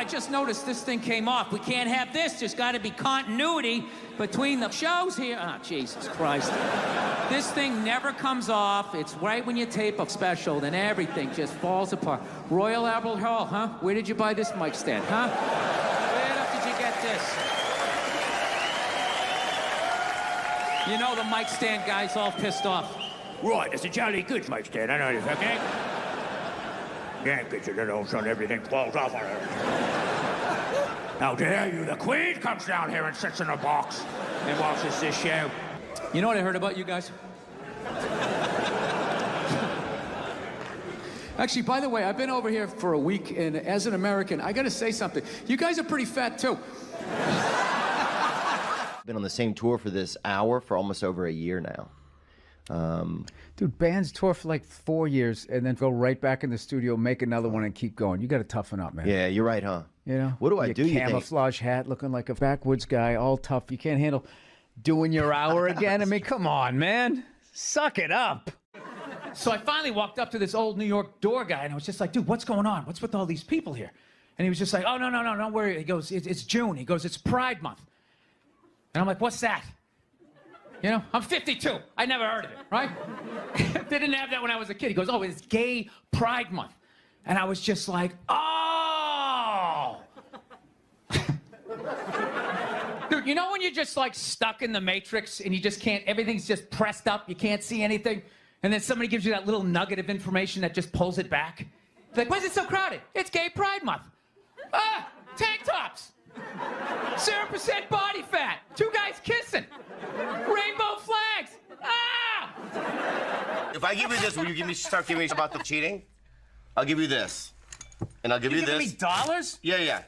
I just noticed this thing came off. We can't have this. There's got to be continuity between the shows here. Oh, Jesus Christ. This thing never comes off. It's right when you tape a special, then everything just falls apart. Royal Albert Hall, huh? Where did you buy this mic stand, huh? Where the did you get this? You know the mic stand guy's all pissed off. Right, it's a jolly good mic stand, I know this, okay? Yeah, get you little son, everything falls off on it. How dare you, the Queen comes down here and sits in a box and watches this show. You know what I heard about you guys? Actually, by the way, I've been over here for a week, and as an American, I gotta say something. You guys are pretty fat, too. Been on the same tour for this hour for almost over a year now. Dude, bands tour for like 4 years and then go right back in the studio, make another one, and keep going. You got to toughen up, man. Yeah, you're right, huh? You know? What do I do, you think? Camouflage hat, looking like a backwoods guy, all tough. You can't handle doing your hour again? I mean, come on, man. Suck it up. So I finally walked up to this old New York door guy, and I was just like, dude, what's going on? What's with all these people here? And he was just like, oh, no, don't worry. He goes, it's June. He goes, it's Pride Month. And I'm like, what's that? You know, I'm 52. I never heard of it, right? They didn't have that when I was a kid. He goes, oh, it's Gay Pride Month. And I was just like, oh! Dude, you know when you're just like stuck in the Matrix and you just can't, everything's just pressed up, you can't see anything? And then somebody gives you that little nugget of information that just pulls it back? Like, why is it so crowded? It's Gay Pride Month. Ah, tank tops. 0% body fat. 2 guys kissing. Rainbow flags. Ah! If I give you this, will you start giving me about the cheating? I'll give you this. And I'll give you this. You giving me dollars? Yeah.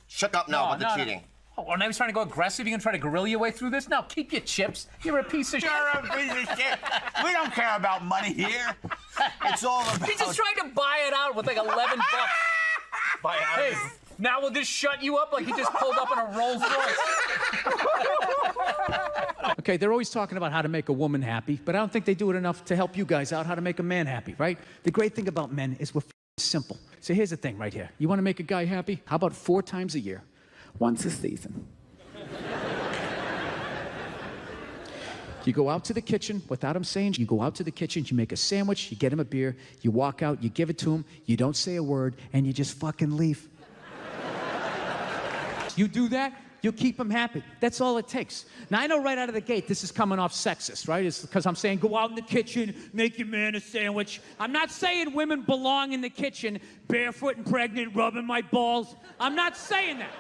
Shut up now about the cheating. Oh, now he's trying to go aggressive? You're going to try to guerrilla your way through this? No, keep your chips. You're a piece of shit. You're a piece of shit. We don't care about money here. It's all about... He's just trying to buy it out with like 11 bucks. Buy it out. Hey, now will this shut you up like he just pulled up in a Rolls Royce? Okay, they're always talking about how to make a woman happy, but I don't think they do it enough to help you guys out how to make a man happy, right? The great thing about men is we're simple. So here's the thing right here. You want to make a guy happy? How about 4 times a year? Once a season. You go out to the kitchen without him saying, you go out to the kitchen, you make a sandwich, you get him a beer, you walk out, you give it to him, you don't say a word, and you just fucking leave. You do that, you'll keep him happy. That's all it takes. Now, I know right out of the gate this is coming off sexist, right? It's because I'm saying go out in the kitchen, make your man a sandwich. I'm not saying women belong in the kitchen, barefoot and pregnant, rubbing my balls. I'm not saying that.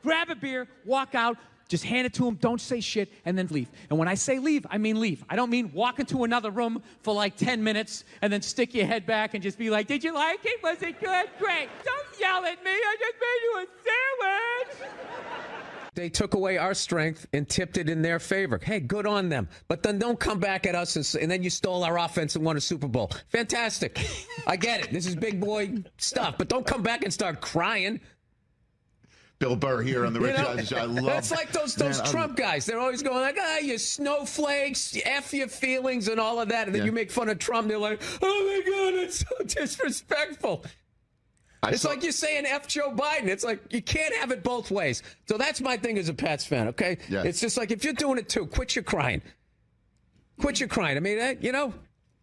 Grab a beer, walk out, just hand it to him, don't say shit, and then leave. And when I say leave, I mean leave. I don't mean walk into another room for like 10 minutes and then stick your head back and just be like, did you like it? Was it good? Great. Don't yell at me. I just made you a sandwich. They took away our strength and tipped it in their favor. Hey, good on them. But then don't come back at us and then you stole our offense and won a Super Bowl. Fantastic. I get it. This is big boy stuff. But don't come back and start crying. Bill Burr here on the Rich Eisen Show. I love That's like those Trump guys. They're always going like, you snowflakes, F your feelings and all of that. And then you make fun of Trump. They're like, oh, my God, it's so disrespectful. It's like you're saying F Joe Biden. It's like you can't have it both ways. So that's my thing as a Pats fan, okay? Yeah. It's just like if you're doing it too, quit your crying. Quit your crying. I mean, you know.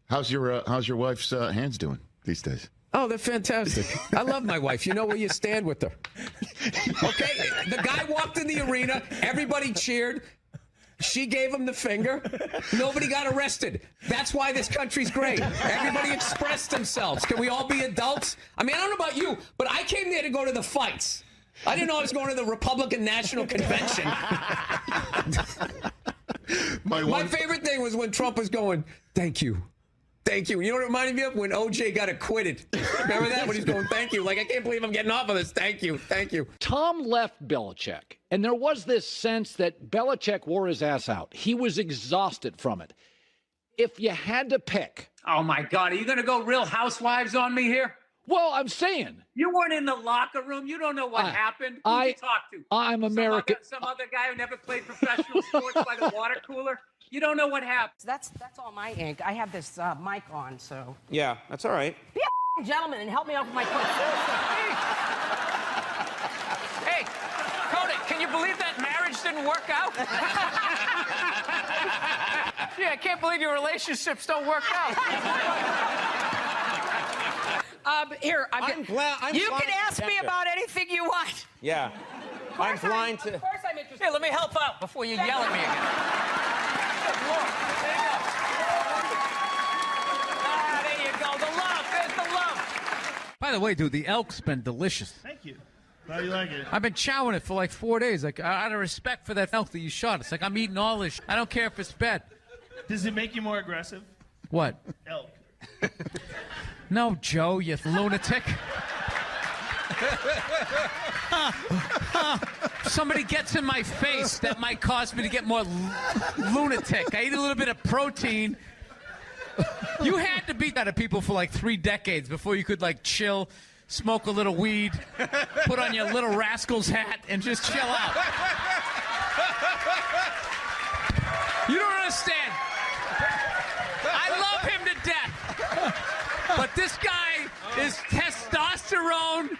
How's your wife's hands doing these days? Oh, they're fantastic. I love my wife. You know where you stand with her. Okay? The guy walked in the arena. Everybody cheered. She gave him the finger. Nobody got arrested. That's why this country's great. Everybody expressed themselves. Can we all be adults? I mean, I don't know about you, but I came there to go to the fights. I didn't know I was going to the Republican National Convention. My favorite thing was when Trump was going, thank you. Thank you. You know what it reminded me of? When OJ got acquitted. Remember that? When he's going, thank you. Like, I can't believe I'm getting off of this. Thank you. Thank you. Tom left Belichick, and there was this sense that Belichick wore his ass out. He was exhausted from it. If you had to pick. Oh, my God. Are you going to go Real Housewives on me here? Well, I'm saying. You weren't in the locker room. You don't know what happened. Who did you talk to? I'm American. Some other guy who never played professional sports by the water cooler? You don't know what happened. That's all my ink. I have this mic on, so. Yeah, that's all right. Be a gentleman and help me out with my question. ever work out? Yeah, I can't believe your relationships don't work out. Here, I'm glad. you can ask me about anything you want. Yeah. I'm flying to. Of course I'm interested. Here, let me help out before you yell at me again. Good Lord. There you go. Ah, there you go. The love. There's the love. By the way, dude, the elk's been delicious. Thank you. How do you like it? I've been chowing it for like 4 days. Like, out of respect for that elk that you shot. It's like I'm eating all this. I don't care if it's bad. Does it make you more aggressive? What? Elk. No, Joe, you lunatic. Somebody gets in my face, that might cause me to get more lunatic. I eat a little bit of protein. You had to beat that at people for like 3 decades before you could like chill, smoke a little weed, put on your Little Rascals hat, and just chill out. You don't understand. I love him to death. But this guy is testosterone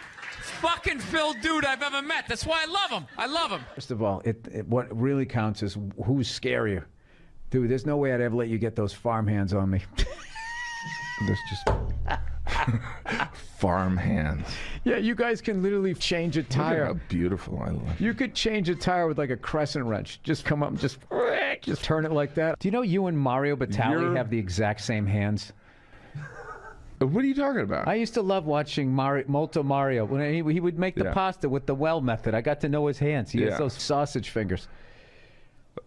fucking filled dude I've ever met. That's why I love him. I love him. First of all, what really counts is who's scarier. Dude, there's no way I'd ever let you get those farm hands on me. There's just farm hands. Yeah, you guys can literally change a Look at tire. how beautiful I look. You could change a tire with like a crescent wrench. Just come up and just turn it like that. Do you know you and Mario Batali have the exact same hands? What are you talking about? I used to love watching Molto Mario. When he would make the pasta with the well method. I got to know his hands. He has those sausage fingers.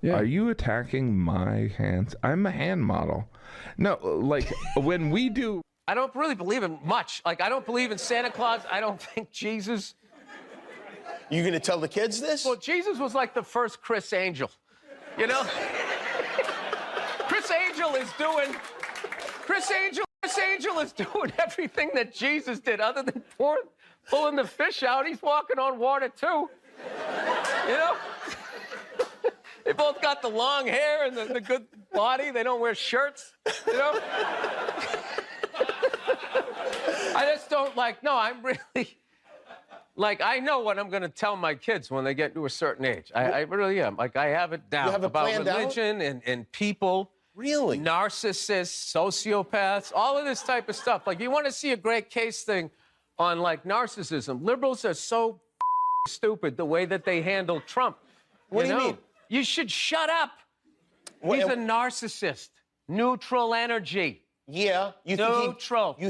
Yeah. Are you attacking my hands? I'm a hand model. No, like when we do. I don't really believe in much. Like, I don't believe in Santa Claus. I don't think Jesus. You gonna tell the kids this? Well, Jesus was like the first Chris Angel. You know? Chris Angel is doing everything that Jesus did, other than pulling the fish out. He's walking on water too. You know? They both got the long hair and the good body. They don't wear shirts. You know? I just don't I'm really, I know what I'm going to tell my kids when they get to a certain age. I really am. Like, I have it down about religion and people. Really? Narcissists, sociopaths, all of this type of stuff. Like, you want to see a great case thing on, like, narcissism. Liberals are so stupid the way that they handle Trump. What do you mean? You should shut up. He's a narcissist. Neutral energy. Yeah. You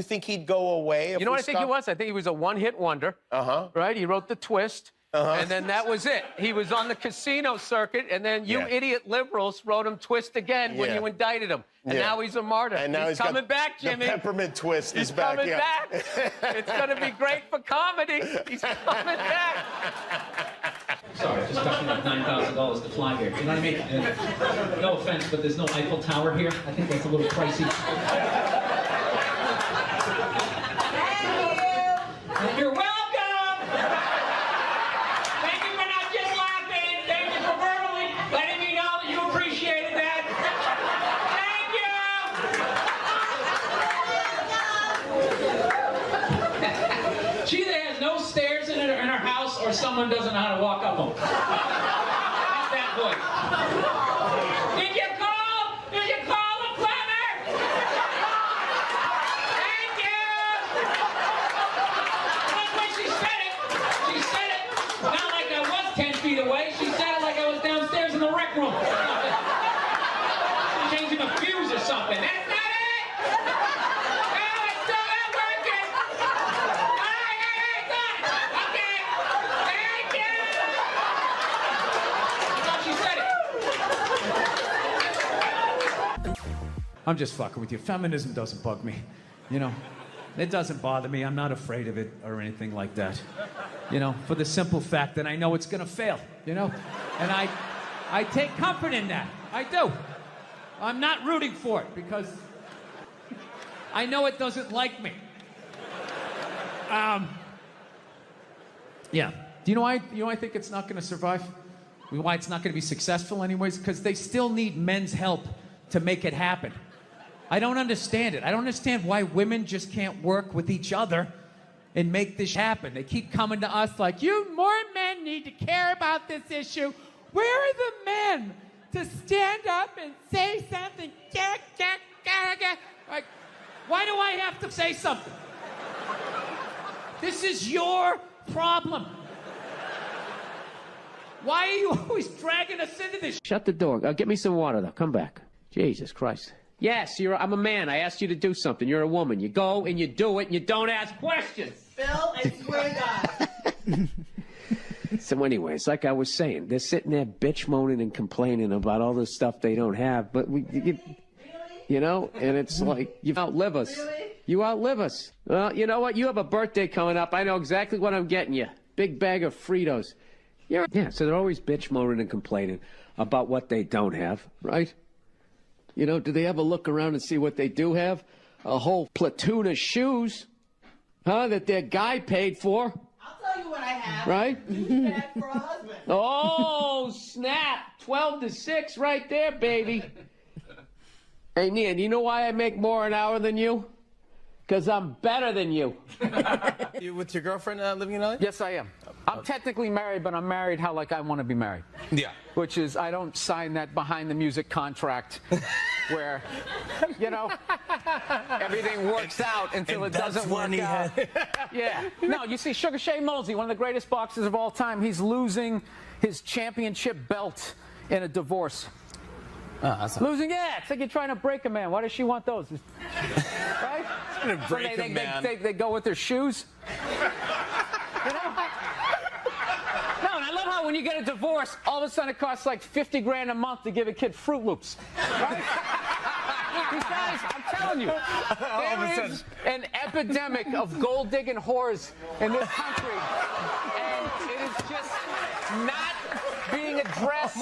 think he'd go away if You know what I think he was? I think he was a one-hit wonder. Right? He wrote The Twist. And then that was it. He was on the casino circuit, and then you idiot liberals wrote him Twist again when you indicted him. And now he's a martyr. And now he's coming back, Jimmy. The peppermint twist He's is back. coming back. It's going to be great for comedy. He's coming back. Sorry, it just cost me like $9,000 to fly here. You know what I mean? No offense, but there's no Eiffel Tower here. I think that's a little pricey. You're welcome! Thank you for not just laughing. Thank you for verbally letting me know that you appreciated that. Thank you! She either has no stairs in her house or someone doesn't know how to walk up them. How's that voice? Did you call the plumber? Thank you! That's when she said it. She said it not like I was 10 feet away. She said it like I was downstairs in the rec room. Changing a fuse or something. That's not it! No, it's still not working! Hey, got it! Okay! Thank you! I thought she said it. I'm just fucking with you. Feminism doesn't bug me. You know? It doesn't bother me. I'm not afraid of it or anything like that. You know, for the simple fact that I know it's gonna fail, you know? And I take comfort in that. I do. I'm not rooting for it because I know it doesn't like me. Yeah. Do you know why I think it's not gonna survive? Why it's not gonna be successful anyways? Because they still need men's help to make it happen. I don't understand it. I don't understand why women just can't work with each other and make this happen. They keep coming to us like, you more men need to care about this issue. Where are the men to stand up and say something? Like, why do I have to say something? This is your problem. Why are you always dragging us into this? Shut the door. Get me some water, though. Come back. Jesus Christ. Yes, I'm a man. I asked you to do something. You're a woman. You go and you do it and you don't ask questions. Phil, I swear to God. So anyways, like I was saying, they're sitting there bitch moaning and complaining about all the stuff they don't have, but you know, and it's like, you outlive us. Really? You outlive us. Well, you know what? You have a birthday coming up. I know exactly what I'm getting you. Big bag of Fritos. Yeah, so they're always bitch moaning and complaining about what they don't have, right? You know, do they ever look around and see what they do have? A whole platoon of shoes, that their guy paid for. I'll tell you what I have. Right? For a husband. Oh, snap. 12 to 6 right there, baby. Hey, Nia, do you know why I make more an hour than you? Because I'm better than you. You with your girlfriend living in LA? Yes, I am. I'm technically married, but I'm married how like I want to be married. Yeah. Which is, I don't sign that behind the music contract where, you know, everything works out until it doesn't work out. Yeah. No, you see, Sugar Shane Mosley, one of the greatest boxers of all time, he's losing his championship belt in a divorce. Losing, yeah. It's like you're trying to break a man. Why does she want those? Right? They go with their shoes. You know? No, and I love how when you get a divorce, all of a sudden it costs like 50 grand a month to give a kid Fruit Loops. Right? These guys, I'm telling you, there is an epidemic of gold-digging whores in this country. And it is just not being addressed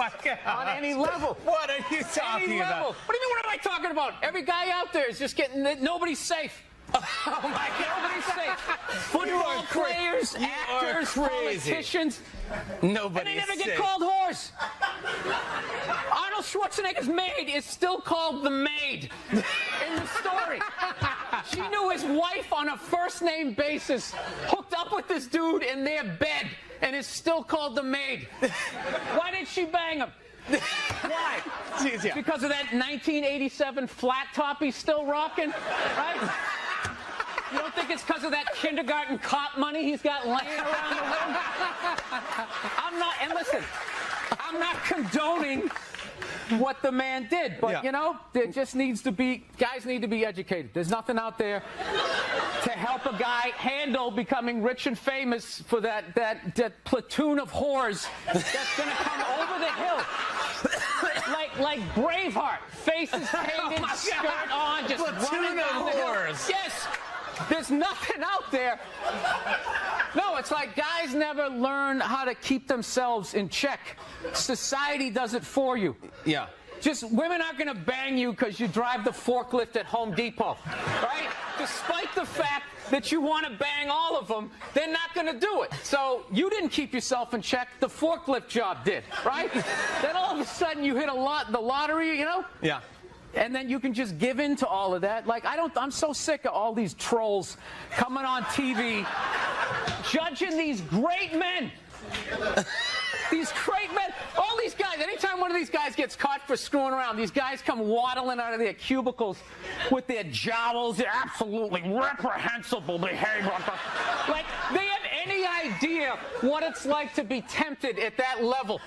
on any level. What are you talking about? What do you mean, what am I talking about? Every guy out there is just getting, nobody's safe. Oh my God. Nobody's safe. Football players, actors, politicians. Nobody's And they never safe. get called whores. Arnold Schwarzenegger's maid is still called the maid in the story. She knew his wife on a first-name basis, hooked up with this dude in their bed, and is still called the maid. Why did she bang him? Why? Yeah. Because of that 1987 flat top he's still rocking, right? You don't think it's because of that kindergarten cop money he's got laying around the room? I'm not, and listen, I'm not condoning what the man did, but you know, there just needs to be, guys need to be educated. There's nothing out there to help a guy handle becoming rich and famous for that platoon of whores that's gonna come over the hill. Like Braveheart, faces painted, skirt on, just running down the hill. Yes, there's nothing out there. No, it's like guys never learn how to keep themselves in check. Society does it for you. Yeah. Just women aren't going to bang you because you drive the forklift at Home Depot, right? Despite the fact that you want to bang all of them, they're not going to do it. So you didn't keep yourself in check. The forklift job did, right? Then all of a sudden you hit the lottery, you know? Yeah. And then you can just give in to all of that. Like, I'm so sick of all these trolls coming on TV, judging these great men. These great men, all these guys, anytime one of these guys gets caught for screwing around, these guys come waddling out of their cubicles with their jowls, their absolutely reprehensible behavior. Like, they have any idea what it's like to be tempted at that level.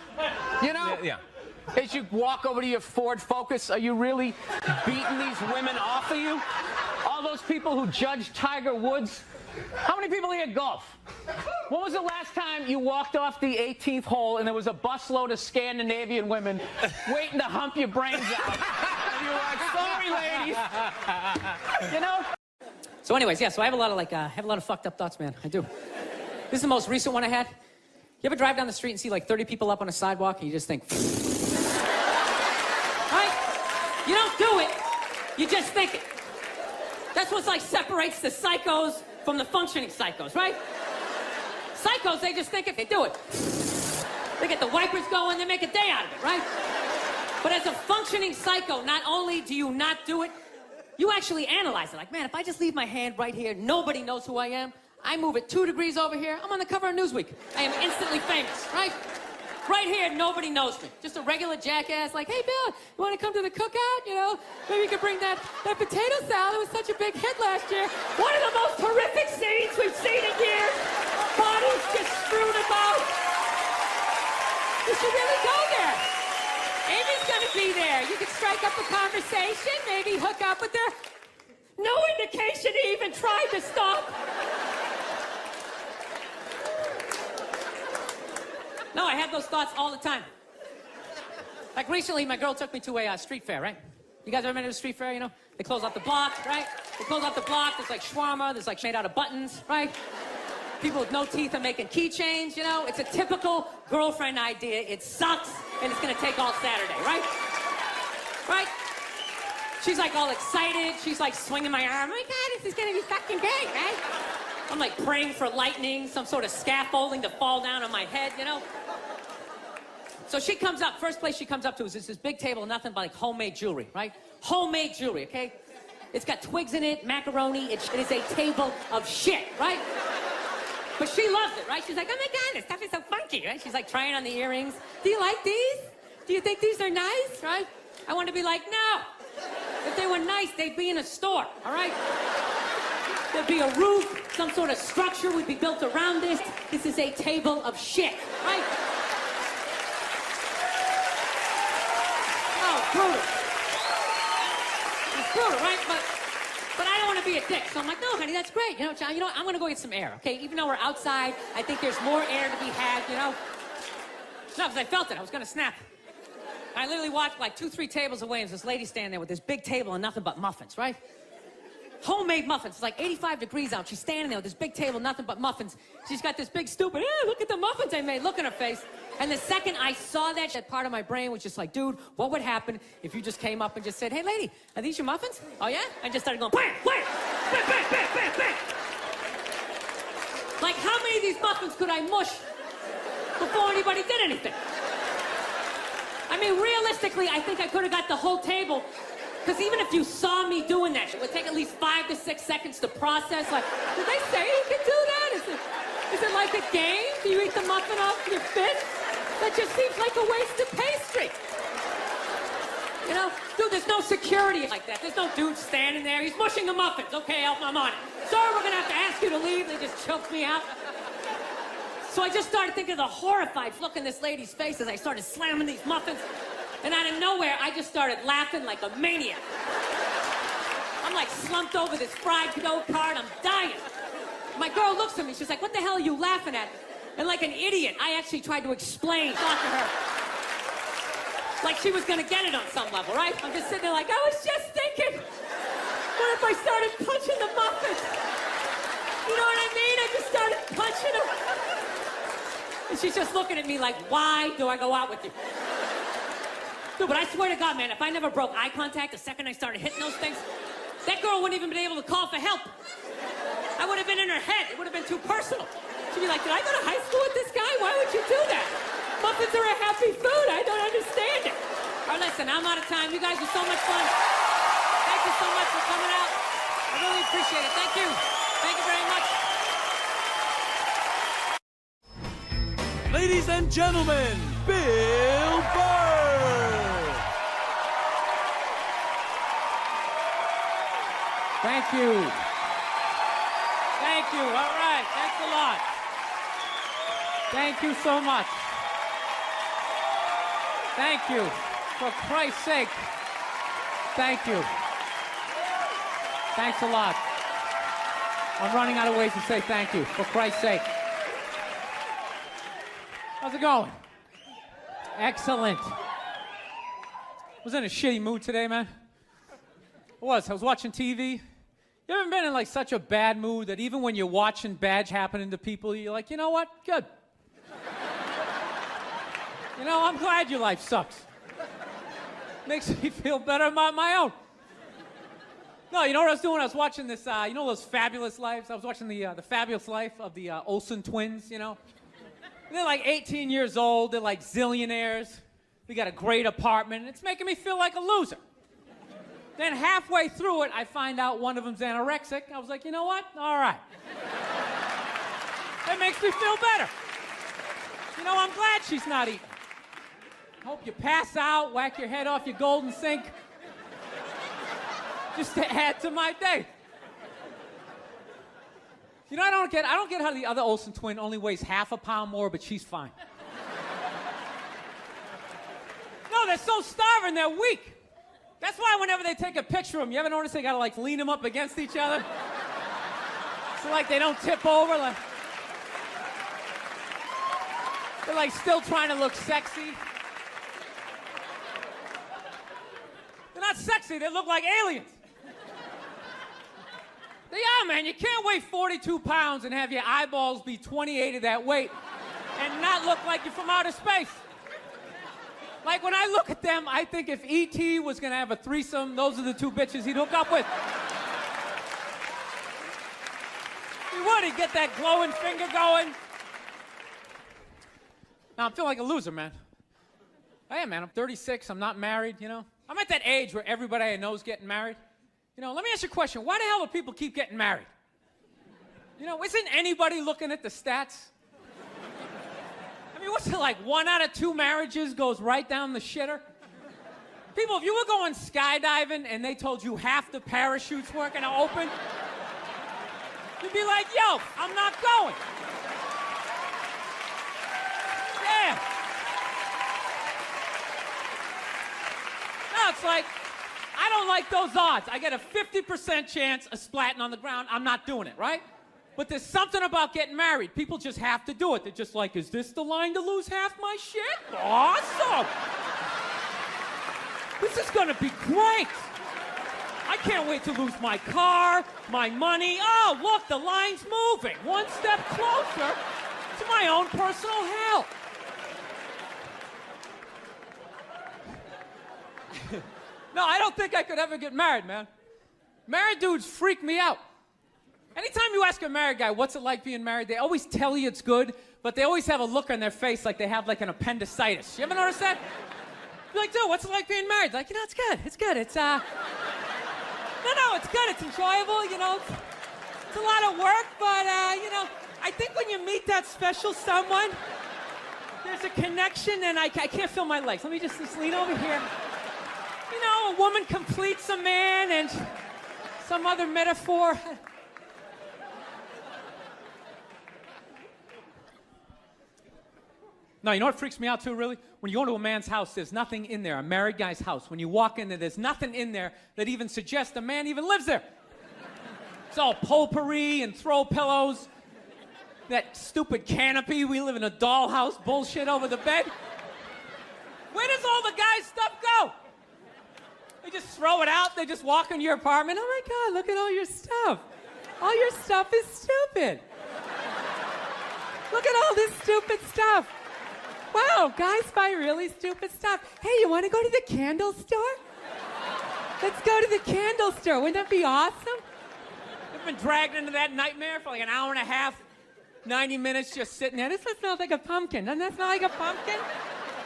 You know? Yeah. As you walk over to your Ford Focus, are you really beating these women off of you? All those people who judge Tiger Woods? How many people here golf? When was the last time you walked off the 18th hole and there was a busload of Scandinavian women waiting to hump your brains out? And you were like, sorry, ladies. You know? So anyways, yeah, so I have a lot of fucked up thoughts, man. I do. This is the most recent one I had. You ever drive down the street and see like 30 people up on a sidewalk and you just think, right? You don't do it. You just think it. That's what like separates the psychos from the functioning psychos, right? Psychos, they just think it, they do it. They get the wipers going, they make a day out of it, right? But as a functioning psycho, not only do you not do it, you actually analyze it. Like, man, if I just leave my hand right here, nobody knows who I am. I move it 2 degrees over here, I'm on the cover of Newsweek. I am instantly famous, right? Right here, nobody knows me. Just a regular jackass like, hey, Bill, you want to come to the cookout? You know, maybe you could bring that potato salad. It was such a big hit last year. One of the most horrific scenes we've seen in years. Bodies just strewn about. You should really go there. Amy's going to be there. You could strike up a conversation, maybe hook up with her. No indication he even tried to stop. No, I have those thoughts all the time. Like recently, my girl took me to a street fair, right? You guys ever been to a street fair, you know? They close off the block, right? They close off the block, there's like shawarma, there's like made out of buttons, right? People with no teeth are making keychains, you know? It's a typical girlfriend idea. It sucks, and it's gonna take all Saturday, right? Right? She's like all excited, she's like swinging my arm. Oh my God, this is gonna be fucking great, right? I'm like praying for lightning, some sort of scaffolding to fall down on my head, you know? So she comes up, first place she comes up to is this big table, nothing but like homemade jewelry, right? Homemade jewelry, okay? It's got twigs in it, macaroni, it is a table of shit, right? But she loves it, right? She's like, oh my God, this stuff is so funky, right? She's like trying on the earrings. Do you like these? Do you think these are nice, right? I want to be like, no. If they were nice, they'd be in a store, all right? There'd be a roof, some sort of structure would be built around this. This is a table of shit, right? Oh, brutal. It's brutal, right? But I don't want to be a dick. So I'm like, no, honey, that's great. You know, John, I'm going to go get some air, okay? Even though we're outside, I think there's more air to be had, you know? No, because I felt it. I was going to snap. I literally walked like 2-3 tables away, and there's this lady standing there with this big table and nothing but muffins, right? Homemade muffins. It's like 85 degrees out. She's standing there with this big table, nothing but muffins. She's got this big stupid, look at the muffins I made. Look in her face. And the second I saw that part of my brain was just like, dude, what would happen if you just came up and just said, hey, lady, are these your muffins? Oh, yeah? I just started going, bam, bam, bam, bam, bam, bam, bam. Like, how many of these muffins could I mush before anybody did anything? I mean, realistically, I think I could have got the whole table. Because even if you saw me doing that, it would take at least 5 to 6 seconds to process. Like, did they say you can do that? Is it like a game? Do you eat the muffin off your fist? That just seems like a waste of pastry. You know? Dude, there's no security like that. There's no dude standing there. He's mushing the muffins. Okay, I'm on it. Sorry, we're going to have to ask you to leave. They just choked me out. So I just started thinking of the horrified look in this lady's face as I started slamming these muffins. And out of nowhere, I just started laughing like a maniac. I'm like slumped over this fried dough cart. I'm dying. My girl looks at me. She's like, what the hell are you laughing at? And like an idiot, I actually tried to explain, talk to her. Like she was going to get it on some level, right? I'm just sitting there like, I was just thinking, what if I started punching the muffins? You know what I mean? I just started punching them. And she's just looking at me like, why do I go out with you? Dude, but I swear to God, man, if I never broke eye contact the second I started hitting those things, that girl wouldn't even been able to call for help. I would have been in her head. It would have been too personal. She'd be like, did I go to high school with this guy? Why would you do that? Muffins are a happy food. I don't understand it. All right, listen, I'm out of time. You guys are so much fun. Thank you so much for coming out. I really appreciate it. Thank you. Thank you very much. Ladies and gentlemen, Bill Burr. Thank you. Thank you. All right. Thanks a lot. Thank you so much. Thank you. For Christ's sake. Thank you. Thanks a lot. I'm running out of ways to say thank you. For Christ's sake. How's it going? Excellent. Was in a shitty mood today, man. I was watching TV. You ever been in like such a bad mood that even when you're watching bad happening to people, you're like, you know what? Good. You know, I'm glad your life sucks. Makes me feel better about my own. No, you know what I was doing? I was watching this, you know those Fabulous Lives? I was watching the Fabulous Life of the Olsen twins, you know? And they're like 18 years old. They're like zillionaires. We got a great apartment. It's making me feel like a loser. Then halfway through it, I find out one of them's anorexic. I was like, you know what? All right. That makes me feel better. You know, I'm glad she's not eating. Hope you pass out, whack your head off your golden sink. Just to add to my day. You know, I don't get how the other Olsen twin only weighs half a pound more, but she's fine. No, they're so starving, they're weak. That's why whenever they take a picture of them, you ever notice they gotta like lean them up against each other? So like they don't tip over, like they're like still trying to look sexy. They're not sexy, they look like aliens. They are, man. You can't weigh 42 pounds and have your eyeballs be 28 of that weight and not look like you're from outer space. Like, when I look at them, I think if E.T. was going to have a threesome, those are the two bitches he'd hook up with. He would. He'd get that glowing finger going. Now, I'm feeling like a loser, man. I am, man. I'm 36. I'm not married, you know. I'm at that age where everybody I know is getting married. You know, let me ask you a question. Why the hell do people keep getting married? You know, isn't anybody looking at the stats? I mean, what's it like? 1 out of 2 marriages goes right down the shitter? People, if you were going skydiving and they told you half the parachutes weren't going to open, you'd be like, yo, I'm not going. Yeah. No, it's like, I don't like those odds. I get a 50% chance of splatting on the ground. I'm not doing it, right? But there's something about getting married. People just have to do it. They're just like, is this the line to lose half my shit? Awesome. This is gonna be great. I can't wait to lose my car, my money. Oh, look, the line's moving. One step closer to my own personal hell. No, I don't think I could ever get married, man. Married dudes freak me out. Anytime you ask a married guy, what's it like being married, they always tell you it's good, but they always have a look on their face like they have like an appendicitis. You ever notice that? You're like, dude, what's it like being married? Like, you know, it's good. It's good. It's, no, it's good. It's enjoyable, you know. It's a lot of work, but, you know, I think when you meet that special someone, there's a connection, and I can't feel my legs. Let me just lean over here. You know, a woman completes a man, and some other metaphor. No, you know what freaks me out too, really? When you go to a man's house, there's nothing in there, a married guy's house. When you walk in there, there's nothing in there that even suggests a man even lives there. It's all potpourri and throw pillows, that stupid canopy, we live in a dollhouse bullshit over the bed. Where does all the guy's stuff go? They just throw it out, they just walk into your apartment. Oh my God, look at all your stuff. All your stuff is stupid. Look at all this stupid stuff. Wow, guys buy really stupid stuff. Hey, you want to go to the candle store? Let's go to the candle store. Wouldn't that be awesome? I've been dragged into that nightmare for like an hour and a half, 90 minutes just sitting there. This smells like a pumpkin. Doesn't that smell like a pumpkin?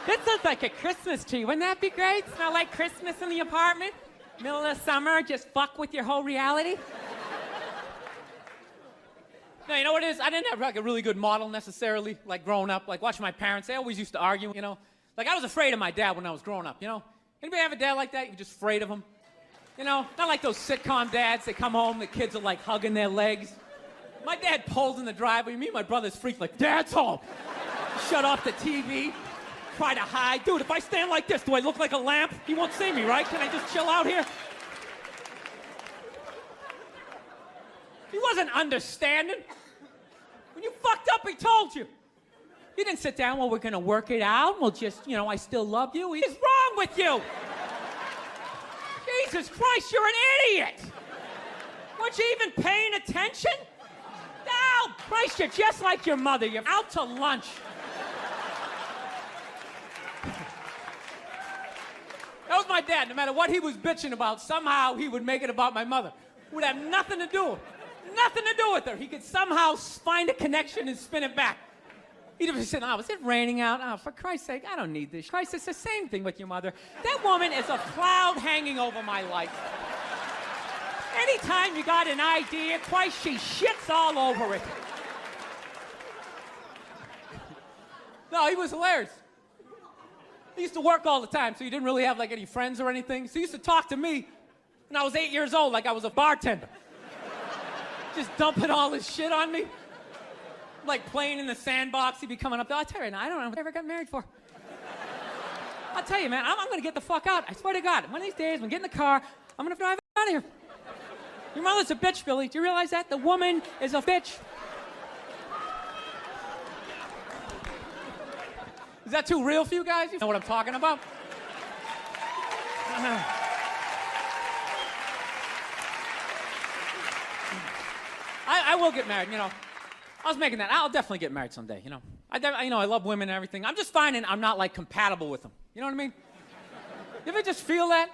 This looks like a Christmas tree. Wouldn't that be great? Smell like Christmas in the apartment? Middle of the summer, just fuck with your whole reality? No, you know what it is? I didn't have like a really good model necessarily, like growing up. Like watching my parents, they always used to argue, you know. Like I was afraid of my dad when I was growing up, you know. Anybody have a dad like that? You're just afraid of him? You know, not like those sitcom dads. They come home, the kids are like hugging their legs. My dad pulled in the driveway. Me and my brother's freaked like, Dad's home. Shut off the TV. Try to hide. Dude, if I stand like this, do I look like a lamp? He won't see me, right? Can I just chill out here? He wasn't understanding. When you fucked up, he told you. He didn't sit down, well, we're going to work it out. We'll just, you know, I still love you. What is wrong with you? Jesus Christ, you're an idiot. Weren't you even paying attention? Oh, Christ, you're just like your mother. You're out to lunch. That was my dad. No matter what he was bitching about, somehow he would make it about my mother. It would have nothing to do with it. Nothing to do with her. He could somehow find a connection and spin it back. He'd have said, oh, is it raining out? Oh, for Christ's sake, I don't need this. Christ, it's the same thing with your mother. That woman is a cloud hanging over my life. Anytime you got an idea, Christ, she shits all over it. No, he was hilarious. I used to work all the time, so you didn't really have like any friends or anything. So he used to talk to me when I was 8 years old like I was a bartender. Just dumping all this shit on me. Like playing in the sandbox, he'd be coming up. I'll tell you, I don't know what I ever got married for. I'll tell you, man, I'm going to get the fuck out. I swear to God. One of these days, when I get in the car, I'm going to drive out of here. Your mother's a bitch, Billy. Do you realize that? The woman is a bitch. Is that too real for you guys? You know what I'm talking about? I will get married, you know. I was making that. I'll definitely get married someday, you know. I love women and everything. I'm just finding I'm not, like, compatible with them. You know what I mean? You ever just feel that?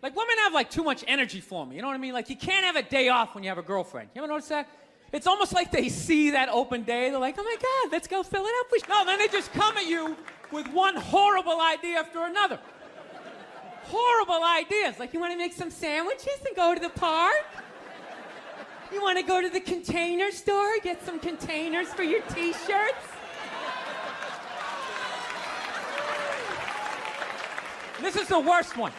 Like, women have, like, too much energy for me. You know what I mean? Like, you can't have a day off when you have a girlfriend. You ever notice that? It's almost like they see that open day. They're like, oh, my God, let's go fill it up. No, then they just come at you with one horrible idea after another. Horrible ideas. Like, you want to make some sandwiches and go to the park? You want to go to the Container store, get some containers for your T-shirts? This is the worst one.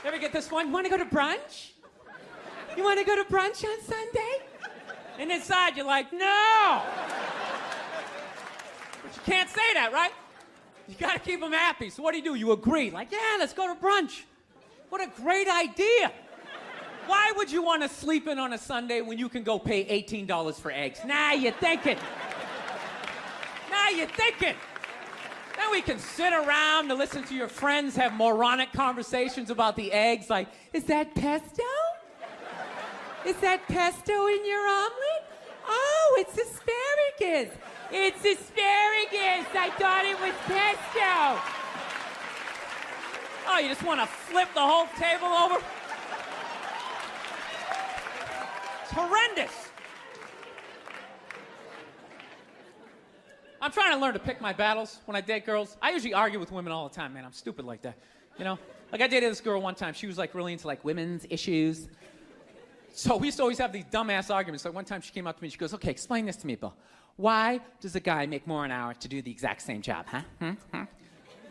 You ever get this one? You want to go to brunch? You want to go to brunch on Sunday? And inside you're like, no! But you can't say that, right? You got to keep them happy. So what do? You agree. Like, yeah, let's go to brunch. What a great idea. Why would you want to sleep in on a Sunday when you can go pay $18 for eggs? Now you're thinking. Now you're thinking. Then we can sit around and listen to your friends have moronic conversations about the eggs, like, is that pesto? Is that pesto in your omelet? Oh, it's asparagus. It's asparagus. I thought it was pesto. Oh, you just want to flip the whole table over? It's horrendous. I'm trying to learn to pick my battles when I date girls. I usually argue with women all the time, man. I'm stupid like that, you know? Like, I dated this girl one time. She was, like, really into, like, women's issues. So we used to always have these dumbass arguments. Like, one time she came up to me and she goes, okay, explain this to me, Bill. Why does a guy make more an hour to do the exact same job, huh?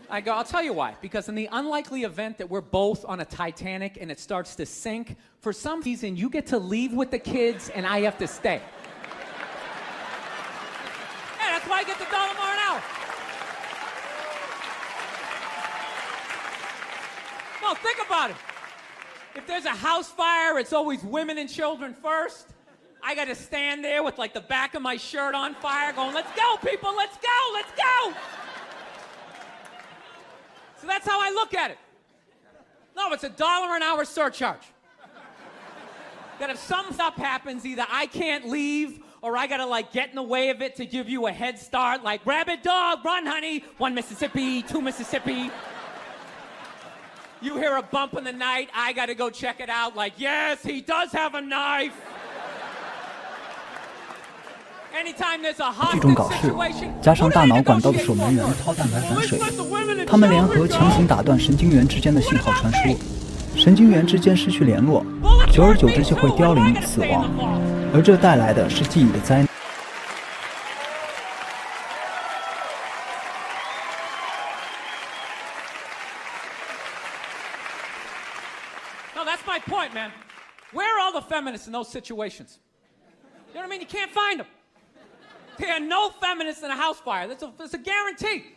I go, I'll tell you why. Because in the unlikely event that we're both on a Titanic and it starts to sink, for some reason you get to leave with the kids and I have to stay. Yeah, that's why I get the $1 more an hour. No, think about it. If there's a house fire, it's always women and children first. I got to stand there with, like, the back of my shirt on fire going, let's go, people, let's go, let's go. So that's how I look at it. No, it's $1 an hour surcharge. That if some stuff happens, either I can't leave or I got to, like, get in the way of it to give you a head start, like, rabid dog, run, honey, 1 Mississippi, 2 Mississippi. You hear a bump in the night, I got to go check it out, like, yes, he does have a knife. Anytime there's a 这种搞 hostage 事， situation, 加上大脑管道的守门员掏蛋白反水，他们联合强行打断神经元之间的信号传输，神经元之间失去联络，久而久之就会凋零死亡，而这带来的是记忆的灾难。 No, that's my point, man. Where are all the feminists in those situations? You know what I mean? You can't find them. There are no feminists in a house fire. That's a guarantee.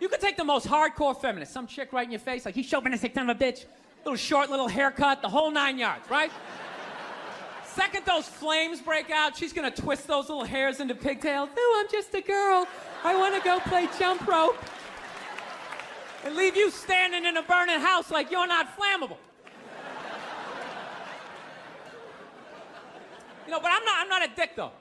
You could take the most hardcore feminist, some chick right in your face, like, he's chauvinistic son of a bitch, little short, little haircut, the whole 9 yards, right? Second those flames break out, she's gonna twist those little hairs into pigtails. No, I'm just a girl. I wanna go play jump rope. And leave you standing in a burning house like you're not flammable. You know, but I'm not a dick, though.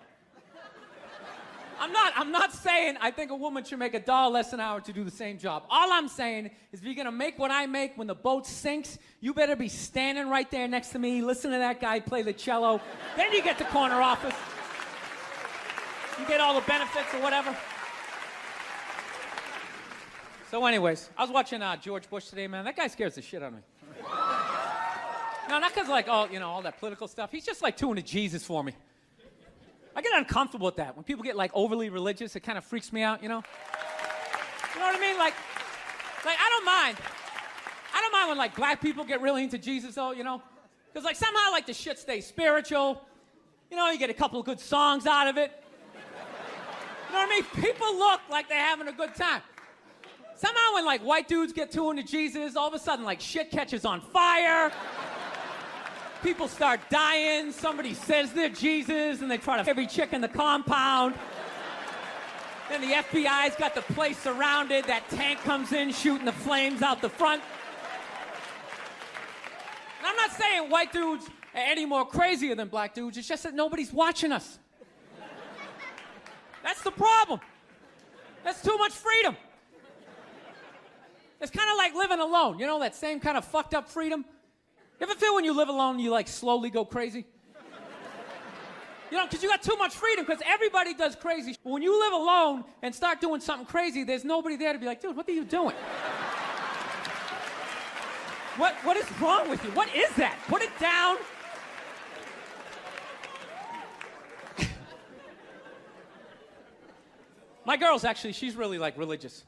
I'm not saying I think a woman should make $1 less an hour to do the same job. All I'm saying is if you're gonna make what I make when the boat sinks, you better be standing right there next to me, listen to that guy play the cello. Then you get the corner office. You get all the benefits or whatever. So anyways, I was watching George Bush today, man. That guy scares the shit out of me. No, not because, like, all, you know, all that political stuff. He's just, like, too into Jesus for me. I get uncomfortable with that. When people get, like, overly religious, it kind of freaks me out, you know? You know what I mean? Like, Like, I don't mind when, like, black people get really into Jesus, though, you know? Because, like, somehow, like, the shit stays spiritual. You know, you get a couple of good songs out of it. You know what I mean? People look like they're having a good time. Somehow when, like, white dudes get too into Jesus, all of a sudden, like, shit catches on fire. People start dying. Somebody says they're Jesus, and they try to every chick in the compound. Then the FBI's got the place surrounded. That tank comes in, shooting the flames out the front. And I'm not saying white dudes are any more crazier than black dudes. It's just that nobody's watching us. That's the problem. That's too much freedom. It's kind of like living alone. You know, that same kind of fucked up freedom? You ever feel when you live alone, you, like, slowly go crazy? You know, because you got too much freedom, because everybody does crazy. But when you live alone and start doing something crazy, there's nobody there to be like, dude, what are you doing? What is wrong with you? What is that? Put it down. My girl's actually, she's really, like, religious.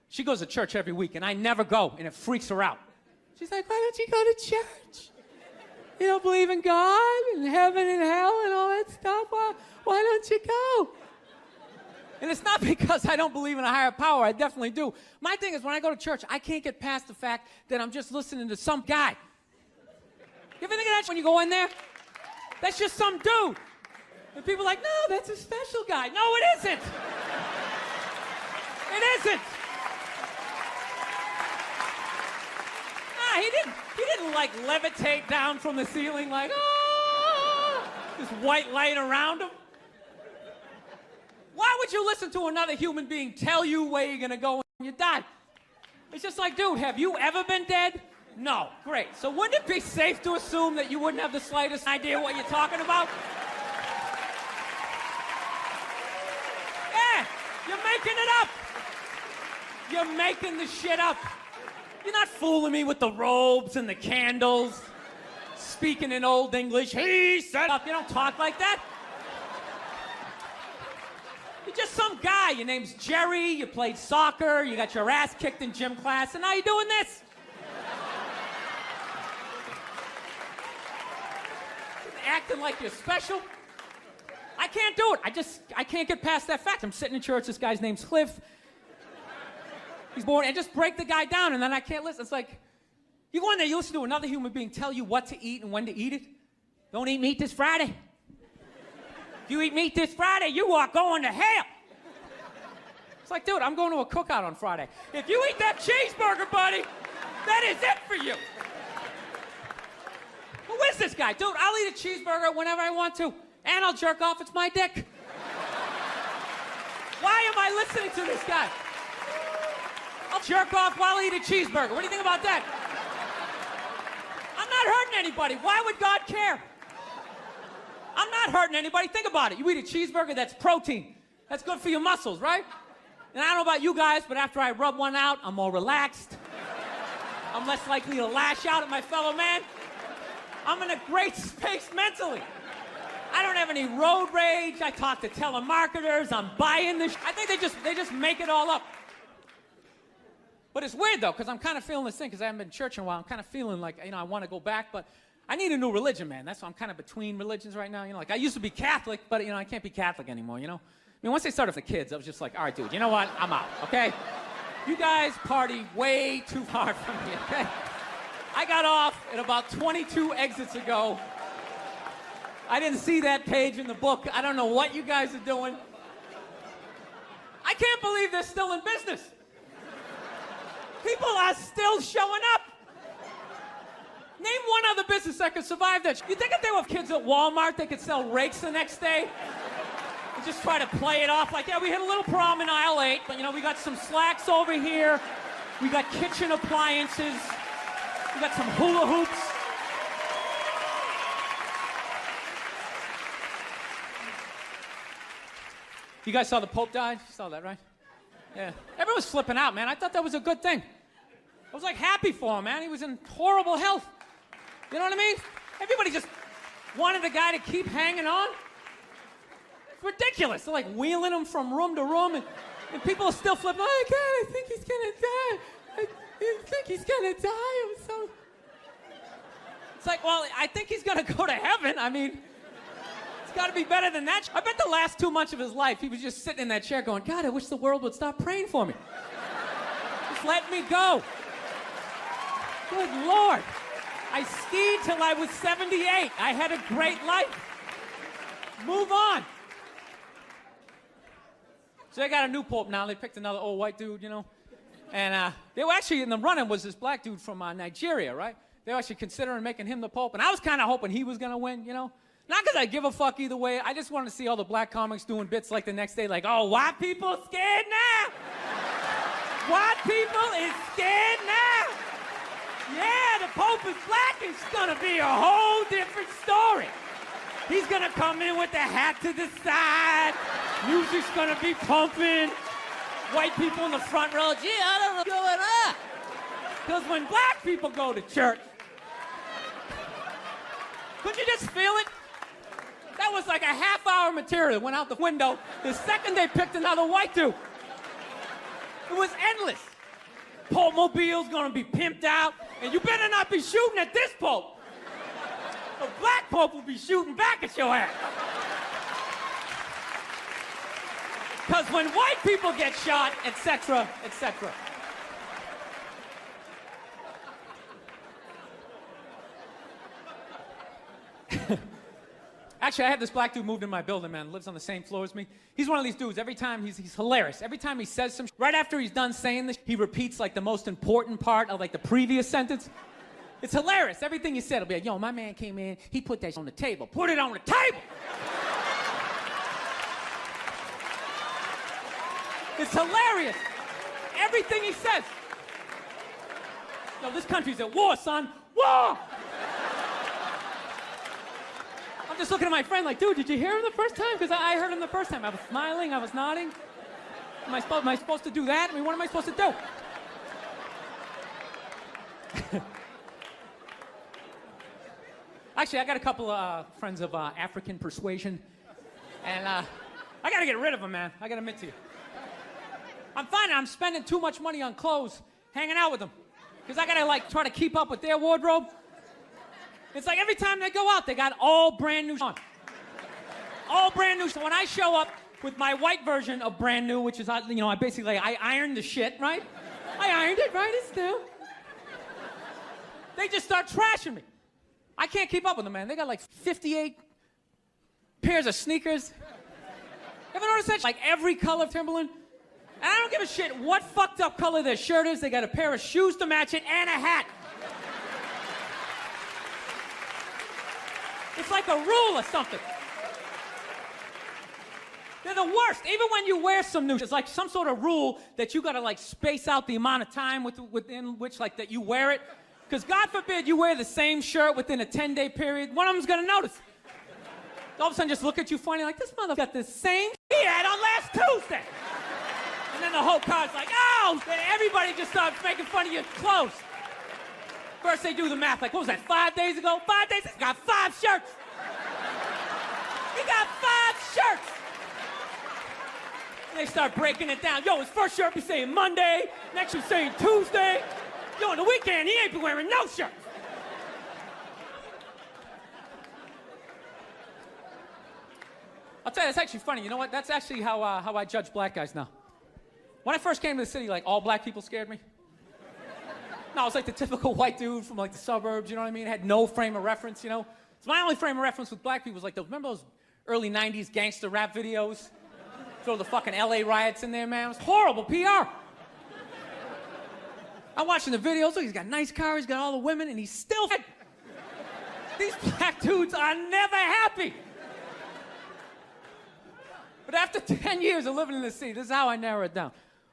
She goes to church every week, and I never go, and it freaks her out. She's like, why don't you go to church? You don't believe in God and heaven and hell and all that stuff? Why don't you go? And it's not because I don't believe in a higher power. I definitely do. My thing is, when I go to church, I can't get past the fact that I'm just listening to some guy. You ever think of that when you go in there? That's just some dude. And people are like, no, that's a special guy. No, it isn't. It isn't. Nah, he didn't like levitate down from the ceiling like, oh, this white light around him. Why would you listen to another human being tell you where you're gonna go when you die? It's just like, dude, have you ever been dead? No. Great. So wouldn't it be safe to assume that you wouldn't have the slightest idea what you're talking about? Yeah, you're making it up. You're making the shit up. You're not fooling me with the robes and the candles, speaking in old English. He said up. You don't talk like that. You're just some guy. Your name's Jerry. You played soccer. You got your ass kicked in gym class, and now you're doing this. Acting like you're special. I can't do it. I can't get past that fact. I'm sitting in church. This guy's name's Cliff. He's born, and just break the guy down, and then I can't listen. It's like, you go in there, you listen to another human being tell you what to eat and when to eat it. Don't eat meat this Friday. If you eat meat this Friday, you are going to hell. It's like, dude, I'm going to a cookout on Friday. If you eat that cheeseburger, buddy, that is it for you. Who is this guy? Dude, I'll eat a cheeseburger whenever I want to, and I'll jerk off. It's my dick. Why am I listening to this guy? I'll jerk off while I eat a cheeseburger. What do you think about that? I'm not hurting anybody. Why would God care? I'm not hurting anybody. Think about it. You eat a cheeseburger, that's protein. That's good for your muscles, right? And I don't know about you guys, but after I rub one out, I'm more relaxed. I'm less likely to lash out at my fellow man. I'm in a great space mentally. I don't have any road rage. I talk to telemarketers. I'm buying this. I think they just make it all up. But it's weird, though, because I'm kind of feeling this thing, because I haven't been to church in a while. I'm kind of feeling like, you know, I want to go back, but I need a new religion, man. That's why I'm kind of between religions right now. You know, like, I used to be Catholic, but, you know, I can't be Catholic anymore, you know? I mean, once they started with the kids, I was just like, all right, dude, you know what? I'm out, okay? You guys party way too hard from me, okay? I got off at about 22 exits ago. I didn't see that page in the book. I don't know what you guys are doing. I can't believe they're still in business. People are still showing up. Name one other business that could survive that. You think if they were kids at Walmart, they could sell rakes the next day? And just try to play it off like, yeah, we hit a little prom in aisle 8, but, you know, we got some slacks over here. We got kitchen appliances. We got some hula hoops. You guys saw the Pope died? You saw that, right? Yeah. Everyone was flipping out, man. I thought that was a good thing. I was, like, happy for him, man. He was in horrible health. You know what I mean? Everybody just wanted the guy to keep hanging on. It's ridiculous. They're, like, wheeling him from room to room, and people are still flipping. Oh, God, I think he's going to die. gonna die. I'm so. It's like, well, I think he's gonna go to heaven. I mean, it's got to be better than that. I bet the last 2 months of his life, he was just sitting in that chair going, God, I wish the world would stop praying for me. Just let me go. Good Lord. I skied till I was 78. I had a great life. Move on. So they got a new pope now. They picked another old white dude, you know. And they were actually in the running was this black dude from Nigeria, right? They were actually considering making him the pope. And I was kind of hoping he was going to win, you know. Not because I give a fuck either way. I just wanted to see all the black comics doing bits like the next day, like, oh, white people scared now. White people is scared now. Yeah, the Pope is black. It's gonna be a whole different story. He's gonna come in with the hat to the side. Music's gonna be pumping. White people in the front row. Gee, I don't know what's going on. Because when black people go to church, could you just feel it? That was like a half-hour material that went out the window the second they picked another white dude. It was endless. Pope Mobile's gonna be pimped out, and you better not be shooting at this Pope. The black Pope will be shooting back at your ass. Because when white people get shot, etc., etc. Actually, I had this black dude moved in my building, man. Lives on the same floor as me. He's one of these dudes. Every time he's hilarious. Every time he says some right after he's done saying this, he repeats like the most important part of like the previous sentence. It's hilarious. Everything he said will be like, yo, my man came in, he put that on the table. Put it on the table! It's hilarious. Everything he says. Yo, this country's at war, son. War! I'm just looking at my friend like, dude, did you hear him the first time? Because I heard him the first time. I was smiling, I was nodding. Am I supposed to do that? I mean, what am I supposed to do? Actually, I got a couple of friends of African persuasion. And I got to get rid of them, man. I got to admit to you. I'm finding I'm spending too much money on clothes hanging out with them. Because I got to, like, try to keep up with their wardrobe. It's like every time they go out, they got all brand new on. All brand new. So when I show up with my white version of brand new, which is, you know, I ironed the shit, right? I ironed it, right? It's new. They just start trashing me. I can't keep up with them, man. They got like 58 pairs of sneakers. Ever notice that? Like every color of Timberland. And I don't give a shit what fucked up color their shirt is. They got a pair of shoes to match it and a hat. It's like a rule or something. They're the worst. Even when you wear some new, it's like some sort of rule that you gotta like space out the amount of time within which like that you wear it. Because God forbid you wear the same shirt within a 10-day period, one of them's gonna notice. All of a sudden just look at you funny like, this mother got the same he had on last Tuesday. And then the whole car's like, oh! Then everybody just starts making fun of your clothes. First they do the math, like, what was that, 5 days ago? 5 days? He got 5 shirts. He got 5 shirts. And they start breaking it down. Yo, his first shirt be saying Monday, next one's saying Tuesday. Yo, on the weekend, he ain't been wearing no shirts. I'll tell you, it's actually funny. You know what? That's actually how I judge black guys now. When I first came to the city, like, all black people scared me. No, I was like the typical white dude from like the suburbs, you know what I mean? Had no frame of reference, you know? So my only frame of reference with black people was like, remember those early 90s gangster rap videos? Throw the fucking LA riots in there, man. It was horrible PR. I'm watching the videos, look, he's got a nice car, he's got all the women, and he's still dead. These black dudes are never happy. But after 10 years of living in the city, this is how I narrow it down.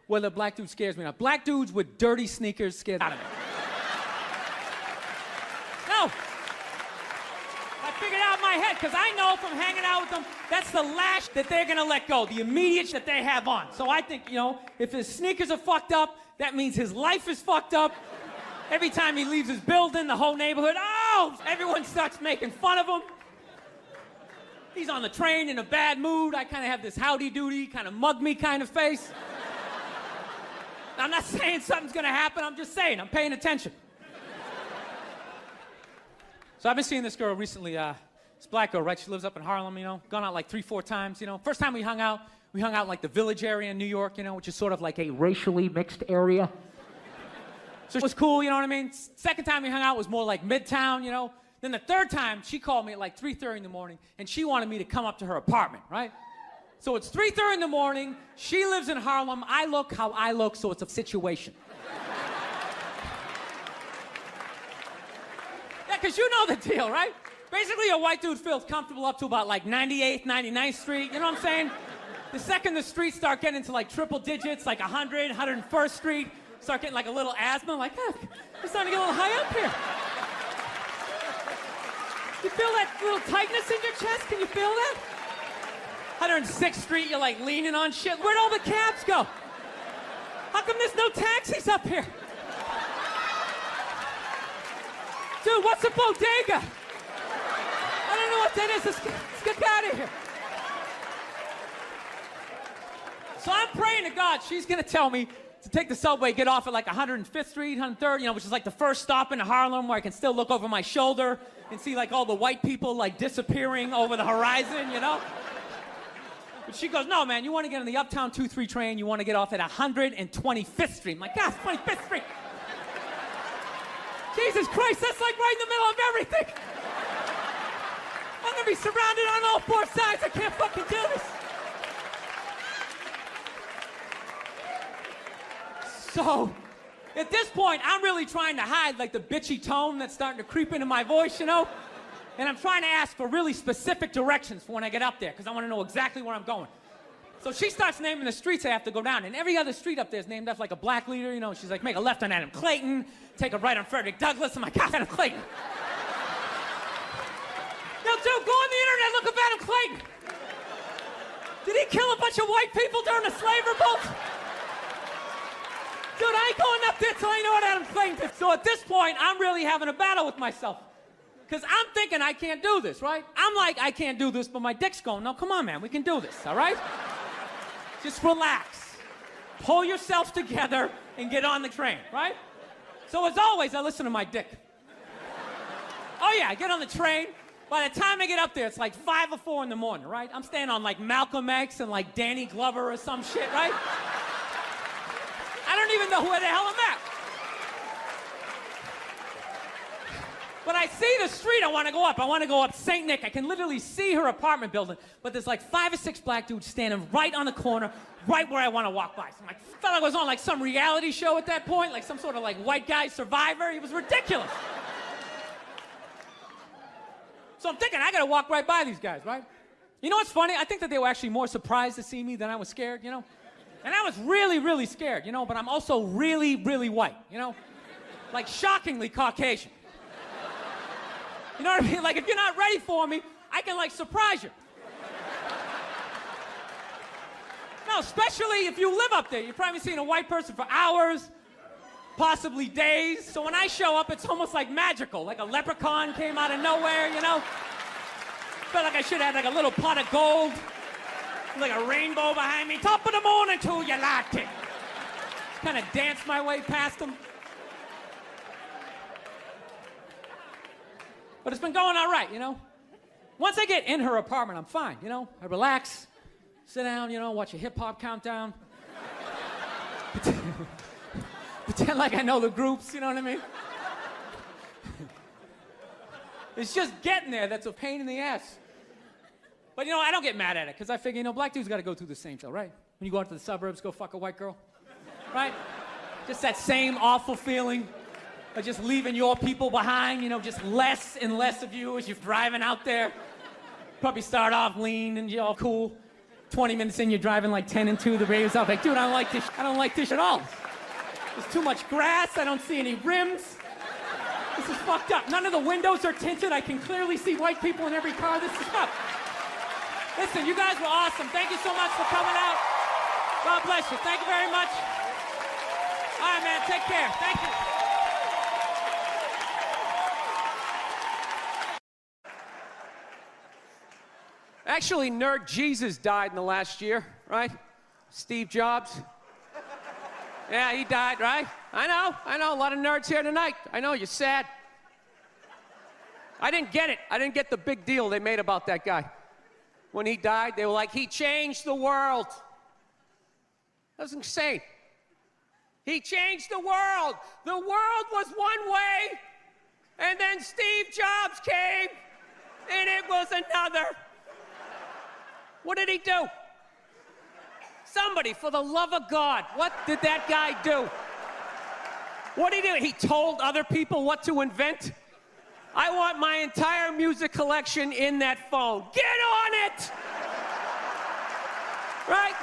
Whether a black dude scares me or not. Black dudes with dirty sneakers scared out of me. No. I figured out in my head, because I know from hanging out with them, that's the lash that they're going to let go, the immediate that they have on. So I think, you know, if his sneakers are fucked up, that means his life is fucked up. Every time he leaves his building, the whole neighborhood, oh, everyone starts making fun of him. He's on the train in a bad mood. I kind of have this howdy-doody, kind of mug me kind of face. I'm not saying something's gonna happen, I'm just saying, I'm paying attention. So I've been seeing this girl recently, this black girl, right? She lives up in Harlem, you know, gone out like 3-4 times, you know. First time we hung out in like the Village area in New York, you know, which is sort of like a racially mixed area. So it was cool, you know what I mean? Second time we hung out was more like Midtown, you know. Then the third time, she called me at like 3:30 in the morning, and she wanted me to come up to her apartment, right? So it's 3:30 in the morning, she lives in Harlem, I look how I look, so it's a situation. Yeah, because you know the deal, right? Basically, a white dude feels comfortable up to about like 98th, 99th Street, you know what I'm saying? The second the streets start getting into like triple digits, like 100, 101st Street, start getting like a little asthma, like, oh, we're starting to get a little high up here. You feel that little tightness in your chest? Can you feel that? 106th Street, you're like leaning on shit. Where'd all the cabs go? How come there's no taxis up here? Dude, what's a bodega? I don't know what that is. Let's get out of here. So I'm praying to God she's gonna tell me to take the subway, get off at like 105th Street, 103rd, you know, which is like the first stop in Harlem where I can still look over my shoulder and see like all the white people like disappearing over the horizon, you know? But she goes, no, man, you want to get on the Uptown 2-3 train, you want to get off at 125th Street. I'm like, God, 25th Street. Jesus Christ, that's like right in the middle of everything. I'm gonna be surrounded on all 4 sides. I can't fucking do this. So, at this point, I'm really trying to hide like the bitchy tone that's starting to creep into my voice, you know? And I'm trying to ask for really specific directions for when I get up there, because I want to know exactly where I'm going. So she starts naming the streets I have to go down, and every other street up there is named after like a black leader, you know? She's like, make a left on Adam Clayton, take a right on Frederick Douglass. I'm like, God, Adam Clayton. Yo, dude, go on the internet, look up Adam Clayton. Did he kill a bunch of white people during the slave revolt? Dude, I ain't going up there till I know what Adam Clayton did. So at this point, I'm really having a battle with myself. Because I'm thinking I can't do this, right? I'm like, I can't do this, but my dick's going, no, come on, man, we can do this, all right? Just relax. Pull yourself together and get on the train, right? So as always, I listen to my dick. Oh yeah, I get on the train. By the time I get up there, it's like 5 or 4 in the morning, right? I'm staying on like Malcolm X and like Danny Glover or some shit, right? I don't even know where the hell I'm at. But I see the street I want to go up. I want to go up St. Nick. I can literally see her apartment building, but there's like 5 or 6 black dudes standing right on the corner, right where I want to walk by. So I'm like, I felt like I was on like some reality show at that point, like some sort of like white guy survivor. It was ridiculous. So I'm thinking, I gotta walk right by these guys, right? You know what's funny? I think that they were actually more surprised to see me than I was scared, you know? And I was really, really scared, you know, but I'm also really, really white, you know? Like shockingly Caucasian. You know what I mean? Like if you're not ready for me, I can like surprise you. No, especially if you live up there. You've probably seen a white person for hours, possibly days. So when I show up, it's almost like magical, like a leprechaun came out of nowhere, you know? Felt like I should have like a little pot of gold, like a rainbow behind me. Top of the morning to you, latte. Kind of danced my way past them. But it's been going all right, you know? Once I get in her apartment, I'm fine, you know? I relax, sit down, you know, watch a hip-hop countdown. Pretend like I know the groups, you know what I mean? It's just getting there that's a pain in the ass. But, you know, I don't get mad at it, because I figure, you know, black dudes got to go through the same show, right? When you go out to the suburbs, go fuck a white girl, right? Just that same awful feeling of just leaving your people behind, you know, just less and less of you as you're driving out there. Probably start off lean and you're all cool. 20 minutes in, you're driving like 10 and 2, the radio's out, like, dude, I don't like this. I don't like this at all. There's too much grass, I don't see any rims. This is fucked up. None of the windows are tinted. I can clearly see white people in every car. This is fucked. Listen, you guys were awesome. Thank you so much for coming out. God bless you. Thank you very much. All right, man, take care. Thank you. Actually, Nerd Jesus died in the last year, right? Steve Jobs. Yeah, he died, right? I know, a lot of nerds here tonight. I know, you're sad. I didn't get it. I didn't get the big deal they made about that guy. When he died, they were like, he changed the world. That was insane. He changed the world. The world was one way, and then Steve Jobs came, and it was another. What did he do? Somebody, for the love of God, what did that guy do? What did he do? He told other people what to invent? I want my entire music collection in that phone. Get on it! Right?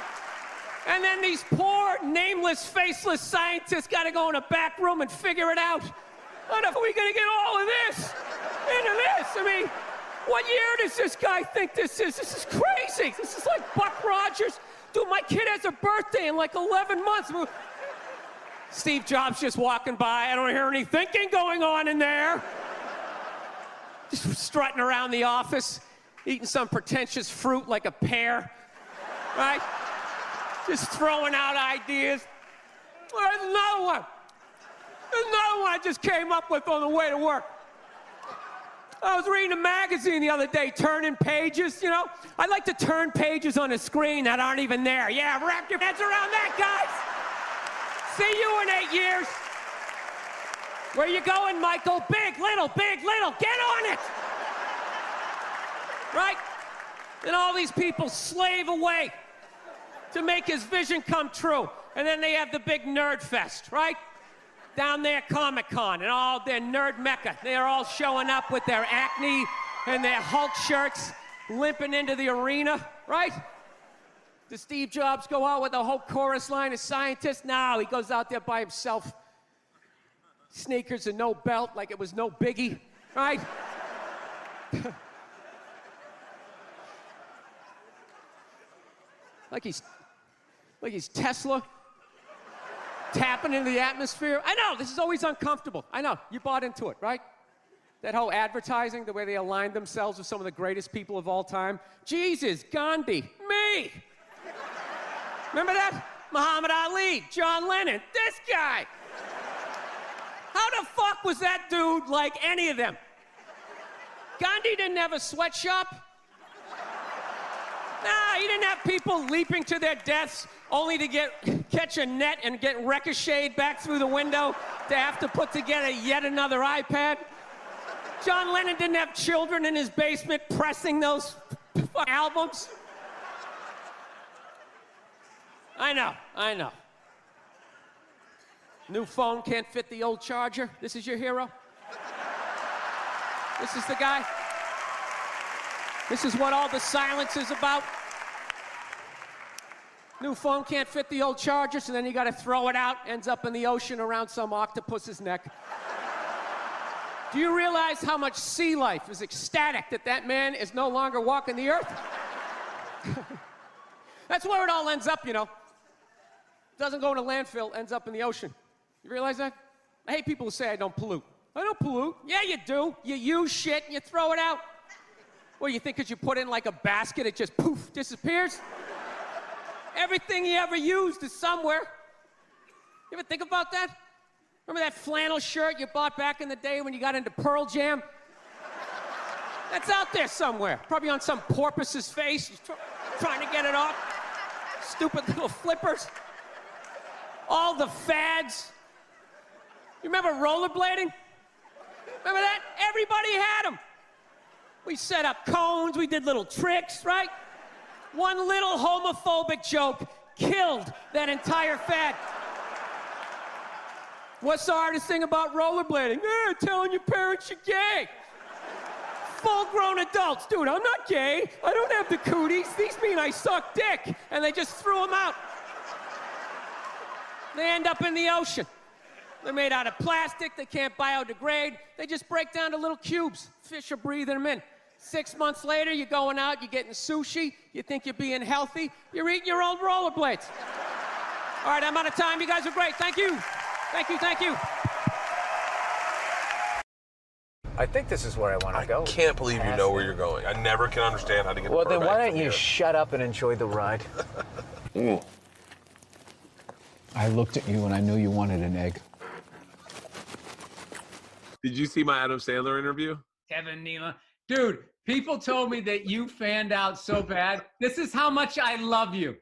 And then these poor, nameless, faceless scientists got to go in a back room and figure it out. How are we going to get all of this into this? I mean, what year does this guy think this is? This is crazy. This is like Buck Rogers. Dude, my kid has a birthday in like 11 months. Steve Jobs just walking by. I don't hear any thinking going on in there. Just strutting around the office, eating some pretentious fruit like a pear, right? Just throwing out ideas. Well, there's another one. There's another one I just came up with on the way to work. I was reading a magazine the other day, turning pages, you know? I like to turn pages on a screen that aren't even there. Yeah, wrap your heads around that, guys. See you in 8 years. Where you going, Michael? Big, little, get on it! Right? And all these people slave away to make his vision come true. And then they have the big nerd fest, right? Down there, Comic-Con, and all their nerd mecca. They're all showing up with their Acne and their Hulk shirts, limping into the arena, right? Does Steve Jobs go out with a whole chorus line of scientists? No, he goes out there by himself. Sneakers and no belt, like it was no biggie, right? like he's Tesla, tapping into the atmosphere. I know, this is always uncomfortable. I know, you bought into it, right? That whole advertising, the way they aligned themselves with some of the greatest people of all time. Jesus, Gandhi, me. Remember that? Muhammad Ali, John Lennon, this guy. How the fuck was that dude like any of them? Gandhi didn't have a sweatshop. Nah, he didn't have people leaping to their deaths only to catch a net and get ricocheted back through the window to have to put together yet another iPad. John Lennon didn't have children in his basement pressing those albums. I know. New phone can't fit the old charger. This is your hero? This is the guy? This is what all the silence is about? New phone can't fit the old charger, so then you gotta throw it out, ends up in the ocean around some octopus's neck. Do you realize how much sea life is ecstatic that that man is no longer walking the earth? That's where it all ends up, you know. Doesn't go in a landfill, ends up in the ocean. You realize that? I hate people who say I don't pollute. I don't pollute. Yeah, you do. You use shit and you throw it out. Well, you think because you put it in like a basket, it just poof, disappears? Everything you ever used is somewhere. You ever think about that? Remember that flannel shirt you bought back in the day when you got into Pearl Jam? That's out there somewhere. Probably on some porpoise's face. He's trying to get it off. Stupid little flippers. All the fads. You remember rollerblading? Remember that? Everybody had them. We set up cones, we did little tricks, right? One little homophobic joke killed that entire fad. What's the hardest thing about rollerblading? Telling your parents you're gay. Full-grown adults. Dude, I'm not gay. I don't have the cooties. These mean I suck dick. And they just threw them out. They end up in the ocean. They're made out of plastic. They can't biodegrade. They just break down to little cubes. Fish are breathing them in. 6 months later, you're going out, you're getting sushi. You think you're being healthy. You're eating your old rollerblades. All right, I'm out of time. You guys are great. Thank you. Thank you, thank you. I think this is where I want to go. I can't believe you know where you're going. I never can understand how to get. Well, then why don't you shut up and enjoy the ride? I looked at you and I knew you wanted an egg. Did you see my Adam Sandler interview? Kevin Nealon. Dude, people told me that you fanned out so bad. This is how much I love you.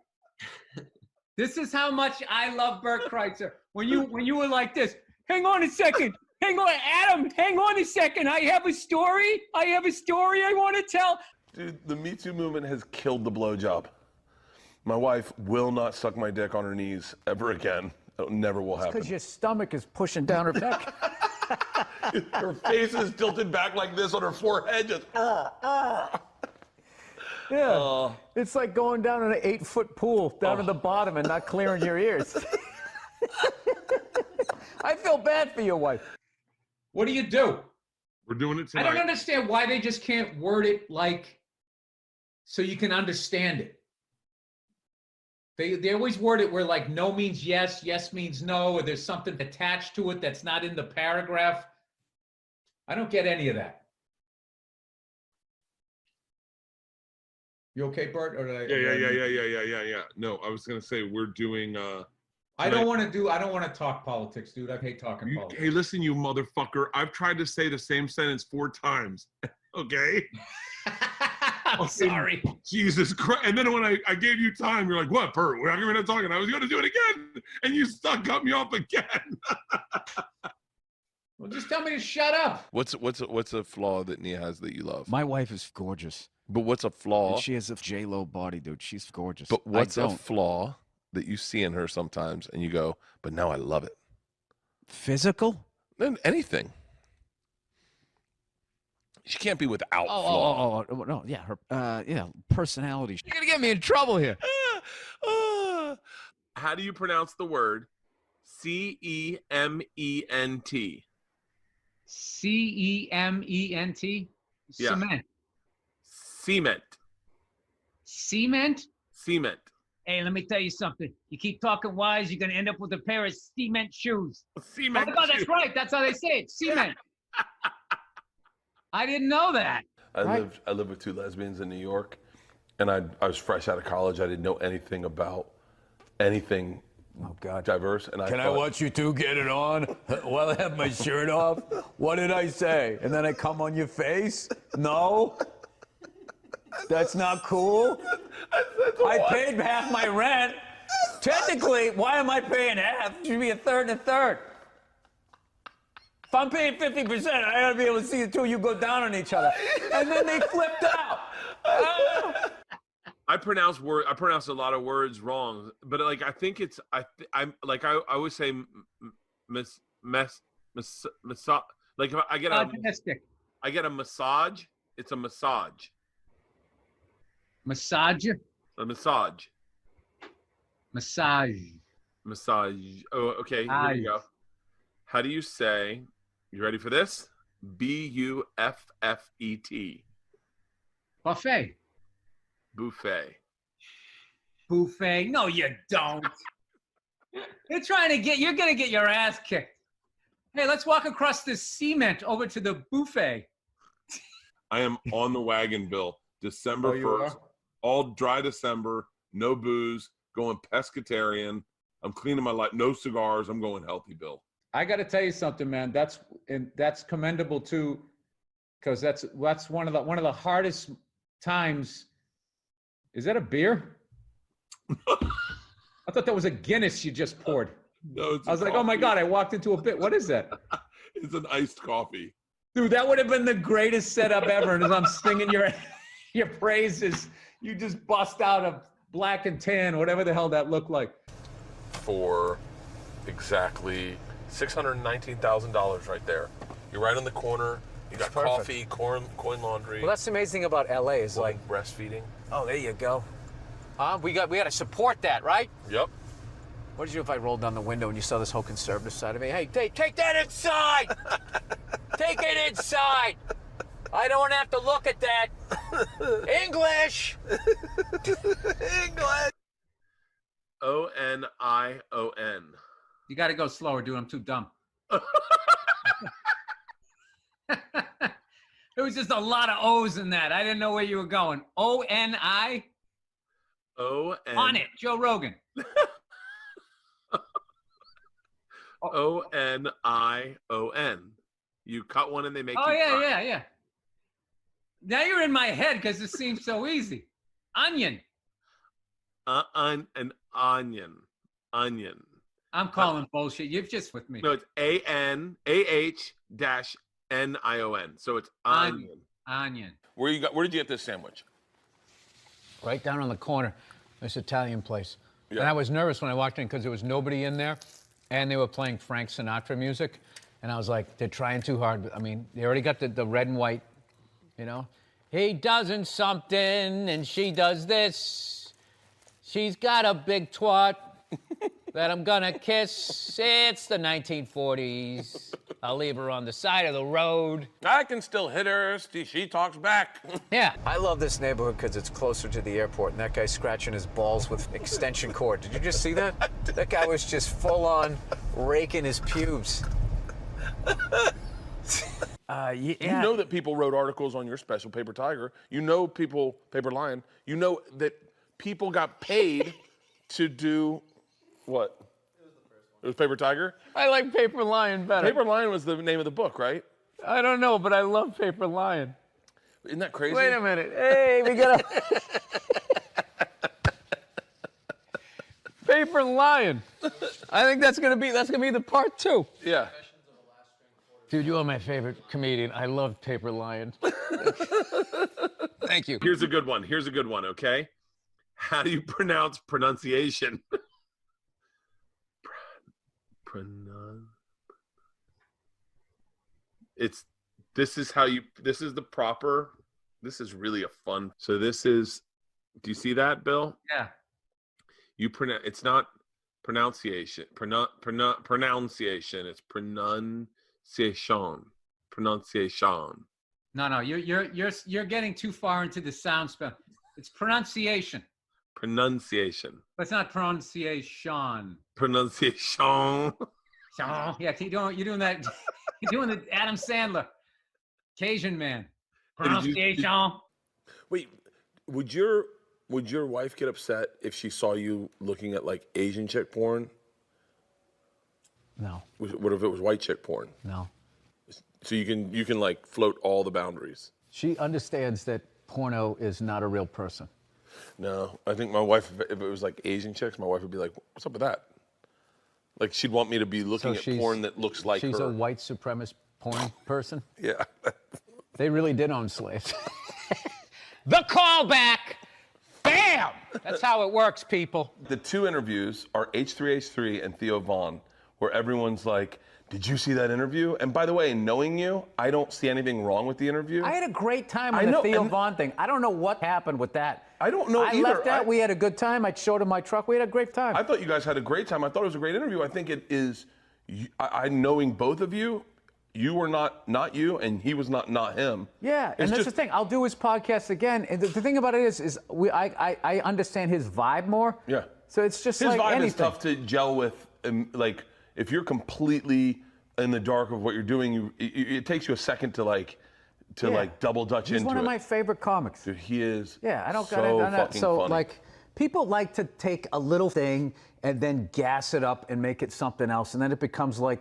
This is how much I love Bert Kreischer. When you were like this, hang on a second. Hang on, Adam, hang on a second. I have a story I want to tell. Dude, the Me Too movement has killed the blowjob. My wife will not suck my dick on her knees ever again. It never will happen. Because your stomach is pushing down her back. Her face is tilted back like this on her forehead, just. Yeah, it's like going down in an 8-foot pool down to the bottom and not clearing your ears. I feel bad for your wife. What do you do? We're doing it tonight. I don't understand why they just can't word it like so you can understand it. They always word it where like no means yes, yes means no, or there's something attached to it that's not in the paragraph. I don't get any of that. You okay, Bert? Or did I, Yeah. No, I was gonna say we're doing. I don't want to talk politics, dude. I hate talking politics. Hey, listen, you motherfucker! I've tried to say the same sentence 4 times. Okay. I'm sorry. Jesus Christ! And then when I gave you time, you're like, "What, Bert? We're not talking." I was gonna do it again, and you cut me off again. Well, just tell me to shut up. What's a flaw that Nia has that you love? My wife is gorgeous. But what's a flaw? And she has a J-Lo body, dude. She's gorgeous. But what's a flaw that you see in her sometimes and you go, but now I love it? Physical? Anything. She can't be without flaw. Oh, no, yeah, her, personality. You're gonna get me in trouble here. How do you pronounce the word C-E-M-E-N-T? C-E-M-E-N-T? Yeah. Cement. Cement. Cement? Cement. Hey, let me tell you something. You keep talking wise, you're going to end up with a pair of cement shoes. Cement Oh, that's right. That's how they say it. Cement. I didn't know that. I lived with 2 lesbians in New York, and I was fresh out of college. I didn't know anything about anything diverse. And Can I watch you 2 get it on while I have my shirt off? What did I say? And then I come on your face? No? That's not cool? I paid half my rent. Technically, why am I paying half? It should be a third and a third. If I'm paying 50%, I ought to be able to see the 2 of you go down on each other. And then they flipped out. I pronounce a lot of words wrong, but like I think it's I always say like if I get a massage, it's a massage. Massage? A massage. Massage. Massage. Oh, okay. Here we go. How do you say? You ready for this? B-U-F-F-E-T. Buffet. Buffet. Buffet. No, you don't. You're going to get your ass kicked. Hey, let's walk across this cement over to the buffet. I am on the wagon, Bill. December 1st. All dry December. No booze. Going pescatarian. I'm cleaning my life. No cigars. I'm going healthy, Bill. I got to tell you something, man. That's commendable too, because that's one of the hardest times. Is that a beer? I thought that was a Guinness you just poured. No, I was like, oh my God, I walked into a bit. What is that? It's an iced coffee. Dude, that would have been the greatest setup ever. And as I'm singing your praises, you just bust out a black and tan, whatever the hell that looked like. For exactly $619,000 right there. You're right on the corner. You got coffee, coin laundry. Well, that's the amazing about LA is like breastfeeding. Oh, there you go. We got to support that, right? Yep. What did you do if I rolled down the window and you saw this whole conservative side of me? Hey, take that inside! Take it inside! I don't have to look at that. English! English! O-N-I-O-N. You got to go slower, dude. I'm too dumb. There was just a lot of O's in that. I didn't know where you were going. O-N-I? O-N. On it, Joe Rogan. Onion. You cut one and they make Oh, you cry. yeah. Now you're in my head because it seems so easy. Onion. An onion. Onion. I'm calling bullshit. You're just with me. No, it's ANAH-NION. So it's onion. Onion. Where did you get this sandwich? Right down on the corner, this Italian place. Yeah. And I was nervous when I walked in because there was nobody in there, and they were playing Frank Sinatra music. And I was like, they're trying too hard. I mean, they already got the red and white, you know? He doesn't something, and she does this. She's got a big twat that I'm gonna kiss. It's the 1940s. I'll leave her on the side of the road. I can still hit her. She talks back. Yeah. I love this neighborhood because it's closer to the airport, and that guy's scratching his balls with extension cord. Did you just see that? That guy was just full on raking his pubes. You know that people wrote articles on your special, Paper Tiger. You know Paper Lion. You know that people got paid to do what? It was Paper Tiger? I like Paper Lion better. Paper Lion was the name of the book, right? I don't know, but I love Paper Lion. Isn't that crazy? Wait a minute. Hey, we got a Paper Lion. I think that's gonna be the part 2. Yeah. Dude, you are my favorite comedian. I love Paper Lion. Thank you. Here's a good one, okay? How do you pronounce pronunciation? This is really a fun. So do you see that, Bill? Yeah. It's not pronunciation. Pronunciation. It's pronunciation. No, you're getting too far into the sound spell. It's pronunciation. Pronunciation. But it's not pronunciation. Pronunciation. Yeah, you're doing that. You're doing the Adam Sandler, Cajun man. Pronunciation. Wait, would your wife get upset if she saw you looking at like Asian chick porn? No. What if it was white chick porn? No. So you can like float all the boundaries. She understands that porno is not a real person. No, I think my wife, if it was like Asian chicks, my wife would be like, "What's up with that?" Like she'd want me to be looking at porn that looks like her. She's a white supremacist porn person? Yeah. They really did own slaves. The callback! Bam! That's how it works, people. The 2 interviews are H3H3 and Theo Von, where everyone's like, "Did you see that interview?" And by the way, knowing you, I don't see anything wrong with the interview. I had a great time on the Theo Von thing. I don't know what happened with that. I don't know either. I left that. We had a good time. I showed him my truck. We had a great time. I thought you guys had a great time. I thought it was a great interview. I think it is, I knowing both of you, you were not you, and he was not him. Yeah, and that's the thing. I'll do his podcast again. And the thing about it is I understand his vibe more. Yeah. So it's just his like vibe anything. is tough to gel with. Like if you're completely in the dark of what you're doing, it takes you a second to like double dutch into it. He's one of my favorite comics. Dude, he is. Yeah, I don't so got it. Fucking so funny. like, people like to take a little thing and then gas it up and make it something else, and then it becomes like,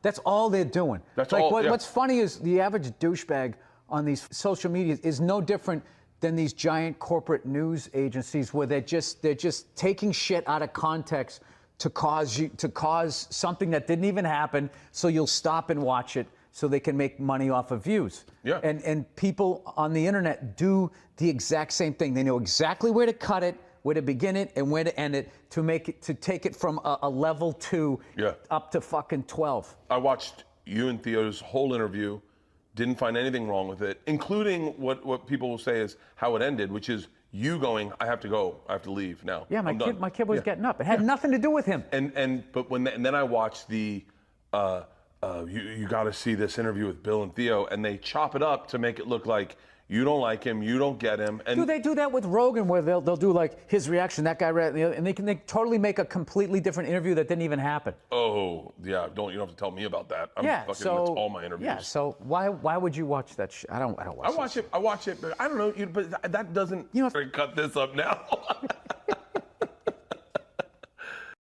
that's all they're doing. That's like, all. What's funny is the average douchebag on these social media is no different than these giant corporate news agencies where they're just taking shit out of context to cause something that didn't even happen, so you'll stop and watch it so they can make money off of views. Yeah. And people on the internet do the exact same thing. They know exactly where to cut it, where to begin it, and where to end it to take it from a level 2 up to fucking 12. I watched you and Theo's whole interview, didn't find anything wrong with it, including what people will say is how it ended, which is you going, I have to go, I have to leave now. Yeah, I'm done. my kid was getting up. It had nothing to do with him. And then I watched the you got to see this interview with Bill and Theo, and they chop it up to make it look like you don't like him, you don't get him. And they do that with Rogan, where they'll do like his reaction, that guy, and they totally make a completely different interview that didn't even happen. Oh yeah, you don't have to tell me about that. That's all my interviews. Yeah, so why would you watch that shit? I don't watch it. I watch it, but I don't know. But that doesn't. Cut this up now.